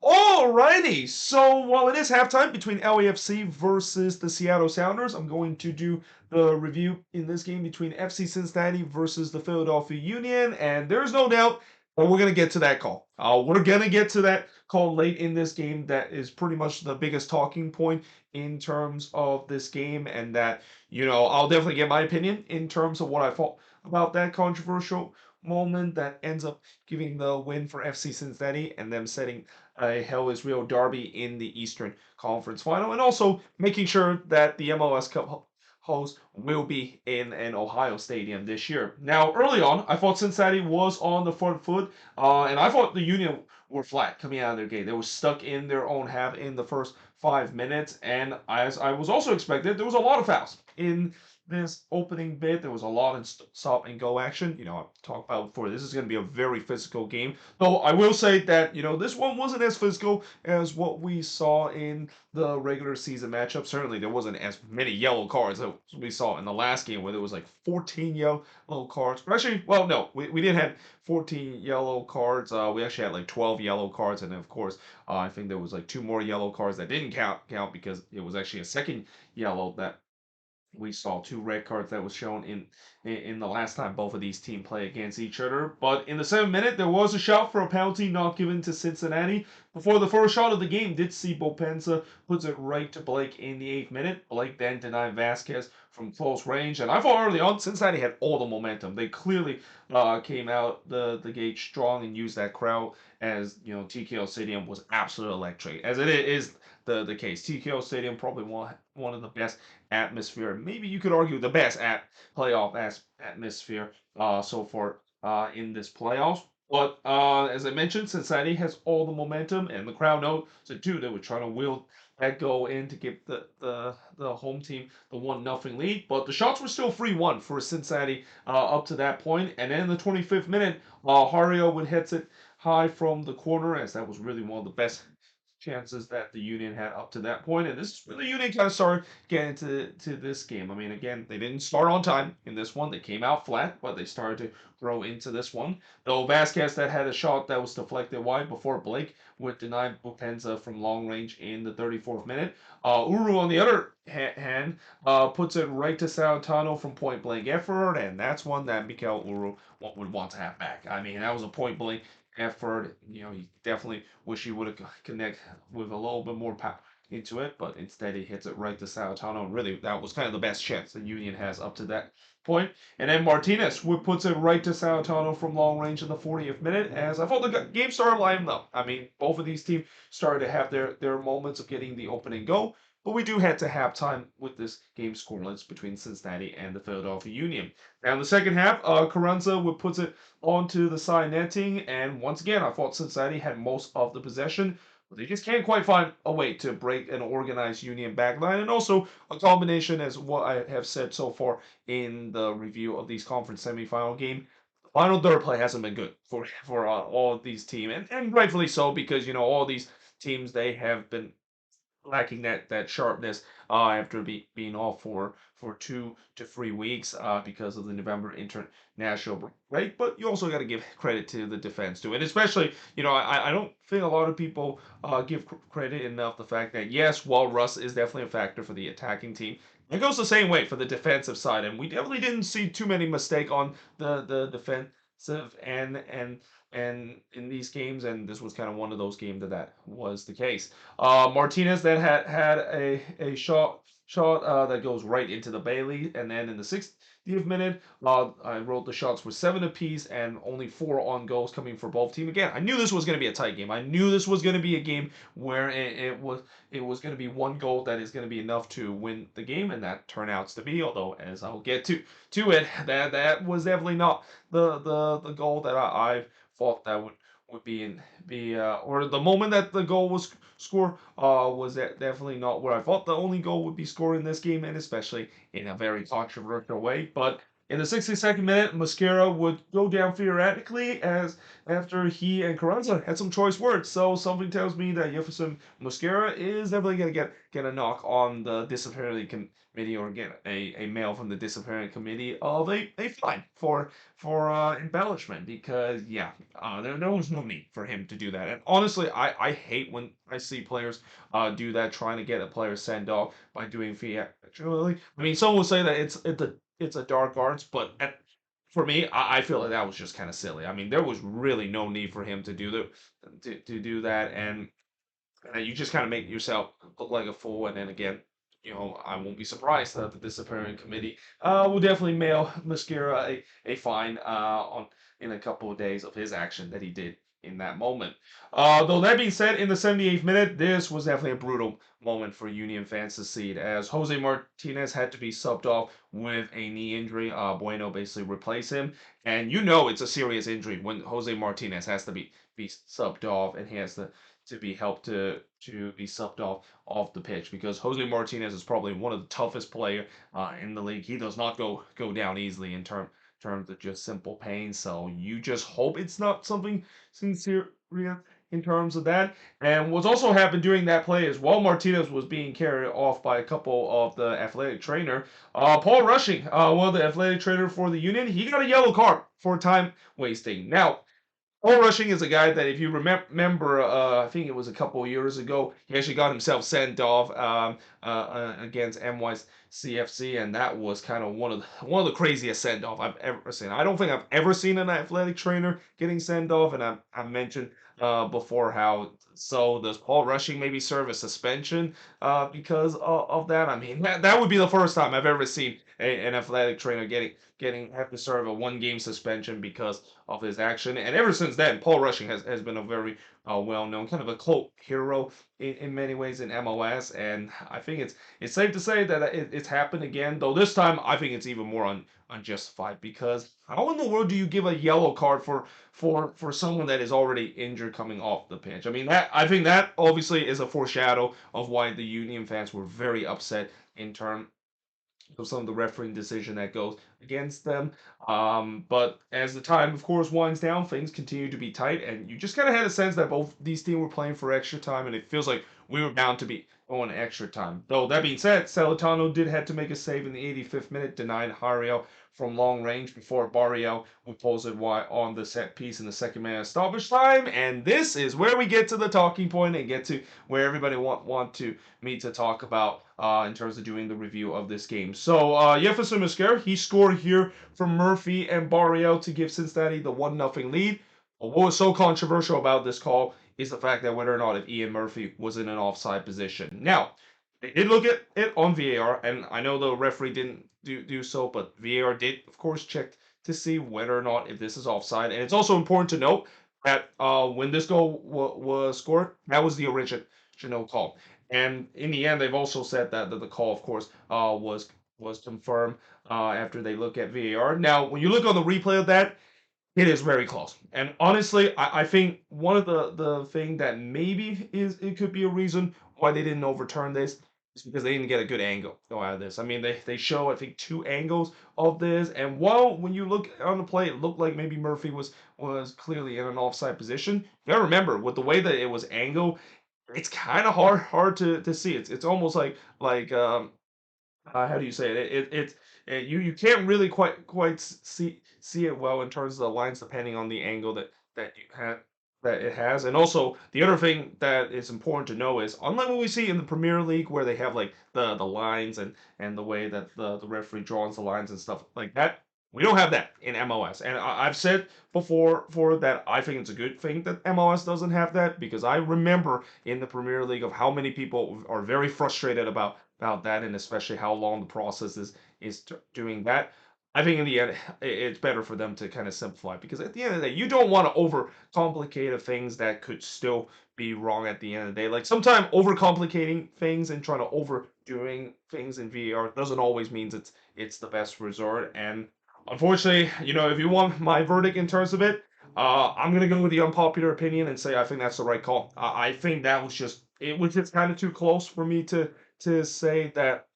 Alrighty, so while it is halftime between LAFC versus the Seattle Sounders, I'm going to do the review in this game between FC Cincinnati versus the Philadelphia Union, and there's no doubt that we're going to get to that call. We're going to get to that call late in this game that is pretty much the biggest talking point in terms of this game, and that, I'll definitely get my opinion in terms of what I thought about that controversial moment that ends up giving the win for FC Cincinnati and them setting a Hell is Real derby in the Eastern Conference Final, and also making sure that the MLS Cup host will be in an Ohio stadium this year. Now, early on, I thought Cincinnati was on the front foot, and I thought the Union were flat coming out of their gate. They were stuck in their own half in the first 5 minutes, and as I was also expected, there was a lot of fouls in this opening bit. There was a lot of stop and go action. I talked about before. This is going to be a very physical game. Though I will say that this one wasn't as physical as what we saw in the regular season matchup. Certainly, there wasn't as many yellow cards as we saw in the last game, where there was like 14 yellow cards. Or actually, well, no, we didn't have 14 yellow cards. We actually had like 12 yellow cards, and of course, I think there was like two more yellow cards that didn't count because it was actually a second yellow that we saw two red cards that was shown in the last time both of these teams play against each other. But in the 7th minute, there was a shout for a penalty not given to Cincinnati. Before the first shot of the game, did see Bopensa puts it right to Blake in the 8th minute. Blake then denied Vasquez from close range, and I thought early on Cincinnati had all the momentum. They clearly came out the gate strong and used that crowd, as TKO Stadium was absolutely electric, as it is the case. TKO Stadium probably one of the best atmosphere. Maybe you could argue the best playoff atmosphere so far in this playoffs. But as I mentioned, Cincinnati has all the momentum, and the crowd knows it too. They were trying to wield that goal in to give the home team the 1-0 lead. But the shots were still 3-1 for Cincinnati up to that point. And then in the 25th minute, Hario would hit it high from the corner, as that was really one of the best chances that the Union had up to that point. And this is where the Union kind of started getting into this game. I mean, again, they didn't start on time in this one. They came out flat, but they started to grow into this one. Though Vasquez that had a shot that was deflected wide before Blake would deny Bupenza from long range in the 34th minute. Uru, on the other hand, puts it right to Salentano from point blank effort, and that's one that Mikel Uru would want to have back. I mean, that was a point blank effort. You definitely wish he would have connected with a little bit more power into it, but instead he hits it right to Salentano. And really, that was kind of the best chance the Union has up to that point. And then Martinez puts it right to Salentano from long range in the 40th minute. As I thought the game started lining up. I mean, both of these teams started to have their moments of getting the opening goal. But we do head to halftime with this game scoreless between Cincinnati and the Philadelphia Union. Now in the second half, Carranza puts it onto the side netting, and once again, I thought Cincinnati had most of the possession, but they just can't quite find a way to break an organized Union backline, and also a combination, as what I have said so far in the review of these conference semifinal game. Final third play hasn't been good for all of these teams, and rightfully so, because all these teams, they have been lacking that sharpness after being off for 2 to 3 weeks because of the November international break. But you also got to give credit to the defense too, and especially I don't think a lot of people give credit enough the fact that yes, while Russ is definitely a factor for the attacking team. It goes the same way for the defensive side, and we definitely didn't see too many mistakes on the defensive and in these games, and this was kind of one of those games that was the case. Martinez then had a shot that goes right into the Bailey, and then in the 60th minute, I wrote the shots were 7 apiece and only 4 on goals coming for both teams. Again, I knew this was going to be a tight game. I knew this was going to be a game where it was going to be one goal that is going to be enough to win the game, and that turned out to be. Although, as I'll get to it, that was definitely not the goal that I thought that would be or the moment that the goal was scored was definitely not what I thought the only goal would be scored in this game, and especially in a very controversial way. But In the 62nd minute, Mosquera would go down theoretically as after he and Carranza had some choice words. So something tells me that Jefferson Mosquera is definitely going to get a knock on the disciplinary committee, or get a mail from the disciplinary committee of a fine for embellishment, because yeah, there was no need for him to do that. And honestly, I hate when I see players do that, trying to get a player sent off by doing theatrically. I mean, some will say that it's a dark arts, but for me, I feel like that was just kind of silly. I mean, there was really no need for him to do to do that, and you just kind of make yourself look like a fool. And then again, I won't be surprised that the disciplinary committee will definitely mail Mascara a fine on in a couple of days of his action that he did in that moment. Though that being said, in the 78th minute, this was definitely a brutal moment for Union fans to see, as Jose Martinez had to be subbed off with a knee injury. Bueno basically replaced him, and it's a serious injury when Jose Martinez has to be subbed off, and he has to be helped to be subbed off the pitch, because Jose Martinez is probably one of the toughest player in the league. He does not go down easily in terms of just simple pain. So you just hope it's not something sincere in terms of that. And what's also happened during that play is, while Martinez was being carried off by a couple of the athletic trainer, Paul Rushing, one of the athletic trainer for the Union, he got a yellow card for time wasting. Now, Paul Rushing is a guy that, if you remember, I think it was a couple of years ago, he actually got himself sent off against NYCFC, and that was kind of one of the craziest send off I've ever seen. I don't think I've ever seen an athletic trainer getting sent off, and I mentioned before how, so does Paul Rushing maybe serve a suspension because of that? I mean, that would be the first time I've ever seen an athletic trainer have to serve a 1 game suspension because of his action. And ever since then, Paul Rushing has been a very well-known, kind of a cult hero in many ways in MLS. And I think it's safe to say that it's happened again, though this time I think it's even more unjustified, because how in the world do you give a yellow card for someone that is already injured coming off the pitch? I mean, I think that obviously is a foreshadow of why the Union fans were very upset in terms of some of the refereeing decision that goes against them. But as the time, of course, winds down, things continue to be tight, and you just kind of had a sense that both these teams were playing for extra time, and it feels like we were bound to be going extra time. Though that being said, Celentano did have to make a save in the 85th minute, denying Hario from long range before Barrio would pose it wide on the set piece in the second minute of stoppage time. And this is where we get to the talking point and get to where everybody want to me to talk about in terms of doing the review of this game. So Jefferson Mosquera, he scored here from Murphy and Barrio to give Cincinnati the 1-0 lead. But what was so controversial about this call is the fact that whether or not if Ian Murphy was in an offside position. Now, they did look at it on VAR, and I know the referee didn't do so, but VAR did, of course, check to see whether or not if this is offside. And it's also important to note that when this goal was scored, that was the original call. And in the end, they've also said that the call, of course, was confirmed after they look at VAR. Now, when you look on the replay of that, it is very close. And honestly, I think one of the thing that maybe it could be a reason why they didn't overturn this is because they didn't get a good angle go out of this. I mean, they show, I think, 2 angles of this, and while when you look on the play, it looked like maybe Murphy was clearly in an offside position. You gotta remember, with the way that it was angled, it's kind of hard to see. It's almost like how do you say it? You can't really quite see it well in terms of the lines, depending on the angle that you have that it has. And also, the other thing that is important to know is, unlike what we see in the Premier League, where they have like the lines and the way that the referee draws the lines and stuff like that, we don't have that in MLS. And I've said before for that I think it's a good thing that MLS doesn't have that, because I remember in the Premier League of how many people are very frustrated about that, and especially how long the process is doing that. I think in the end, it's better for them to kind of simplify, because at the end of the day, you don't want to overcomplicate things that could still be wrong at the end of the day. Like, sometimes overcomplicating things and trying to overdoing things in VAR doesn't always means it's the best resort. And unfortunately, if you want my verdict in terms of it, I'm gonna go with the unpopular opinion and say I think that's the right call. I think that was just kind of too close for me to say that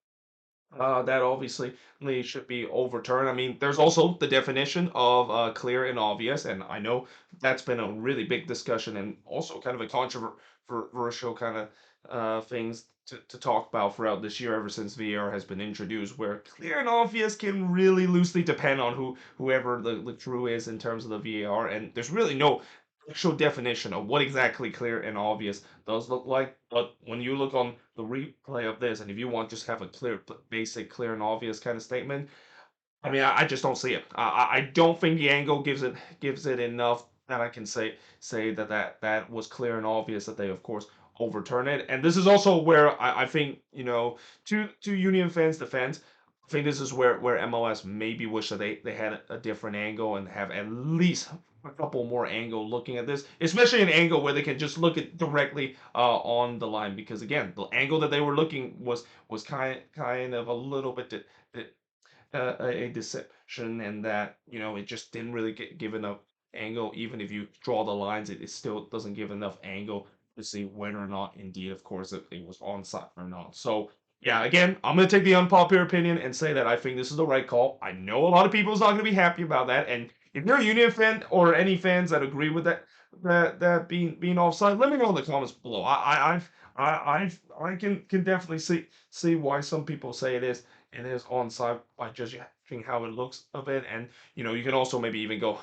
that obviously should be overturned. I mean, there's also the definition of clear and obvious, and I know that's been a really big discussion and also kind of a controversial kind of things to talk about throughout this year ever since VR has been introduced, where clear and obvious can really loosely depend on whoever the crew is in terms of the VAR, and there's really no actual definition of what exactly clear and obvious does look like. But when you look on the replay of this, and if you want just have a clear, basic, clear and obvious kind of statement, I mean, I just don't see it. I don't think the angle gives it enough that I can say that was clear and obvious that they of course overturn it. And this is also where I think to Union fans' defense, I think this is where MLS maybe wish that they had a different angle and have at least a couple more angle looking at this, especially an angle where they can just look at directly on the line. Because again, the angle that they were looking was kind of a little bit a deception, and that it just didn't really give enough angle. Even if you draw the lines, it still doesn't give enough angle to see whether or not indeed, of course, it was onside or not. So yeah, again, I'm gonna take the unpopular opinion and say that I think this is the right call. I know a lot of people's not gonna be happy about that, and if you're a Union fan or any fans that agree with that being offside, let me know in the comments below. I can definitely see why some people say it is onside by judging how it looks of it, and you can also maybe even go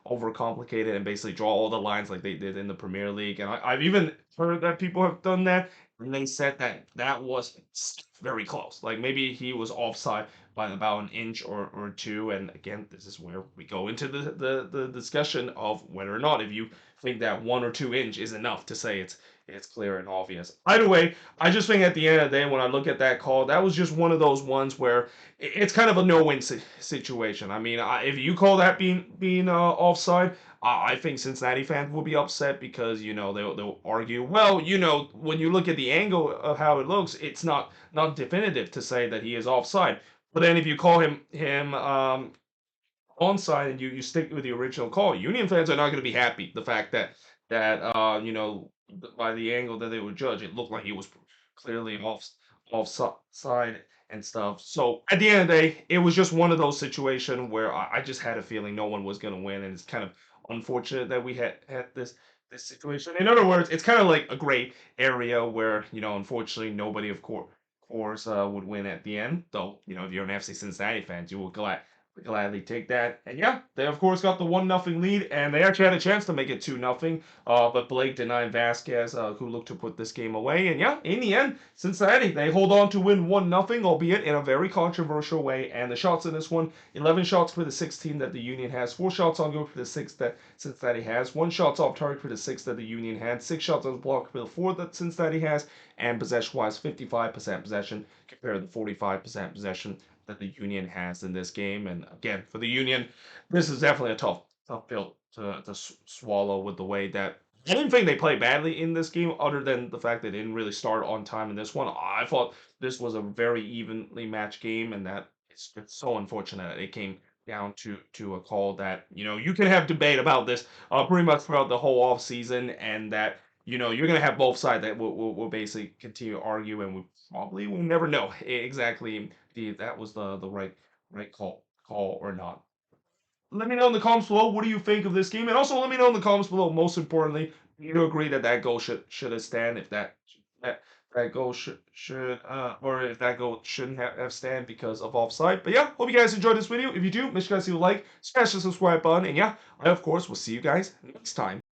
overcomplicate it and basically draw all the lines like they did in the Premier League. And I've even heard that people have done that, and they said that was very close. Like maybe he was offside by about an inch or two. And again, this is where we go into the discussion of whether or not if you think that 1 or 2 inch is enough to say it's clear and obvious. Either way, I just think at the end of the day, when I look at that call, that was just one of those ones where it's kind of a no-win situation. I mean, if you call that being offside, I think Cincinnati fans will be upset because they'll argue. Well, when you look at the angle of how it looks, it's not definitive to say that he is offside. But then if you call him onside and you stick with the original call, Union fans are not going to be happy. The fact that by the angle that they would judge, it looked like he was clearly offside and stuff. So at the end of the day, it was just one of those situations where I just had a feeling no one was going to win, and it's kind of unfortunate that we had this situation. In other words, it's kind of like a gray area where unfortunately nobody of course would win at the end. Though if you're an FC Cincinnati fan, you will gladly take that. And yeah, they of course got the 1-0 lead, and they actually had a chance to make it 2-0. But Blake denied Vasquez, who looked to put this game away. And yeah, in the end, Cincinnati, they hold on to win 1-0, albeit in a very controversial way. And the shots in this one, 11 shots for the 16 that the Union has, 4 shots on goal for the 6 that Cincinnati has, 1 shots off target for the 6 that the Union had, 6 shots on the block for the 4 that Cincinnati has, and possession-wise, 55% possession compared to the 45% possession that the Union has in this game. And again, for the Union, this is definitely a tough pill to swallow with the way that I didn't think they played badly in this game, other than the fact they didn't really start on time in this one. I thought this was a very evenly matched game, and that it's so unfortunate that it came down to a call that you can have debate about this pretty much throughout the whole off season, and that you're gonna have both sides that will basically continue to argue, and we probably will never know exactly that was the right call or not. Let me know in the comments below, what do you think of this game, and also let me know in the comments below, most importantly, do you agree that goal should have stand, if that that goal or if that goal shouldn't have stand because of offside. But yeah, hope you guys enjoyed this video. If you do, make sure you guys leave a like, smash the subscribe button, and yeah, I of course will see you guys next time.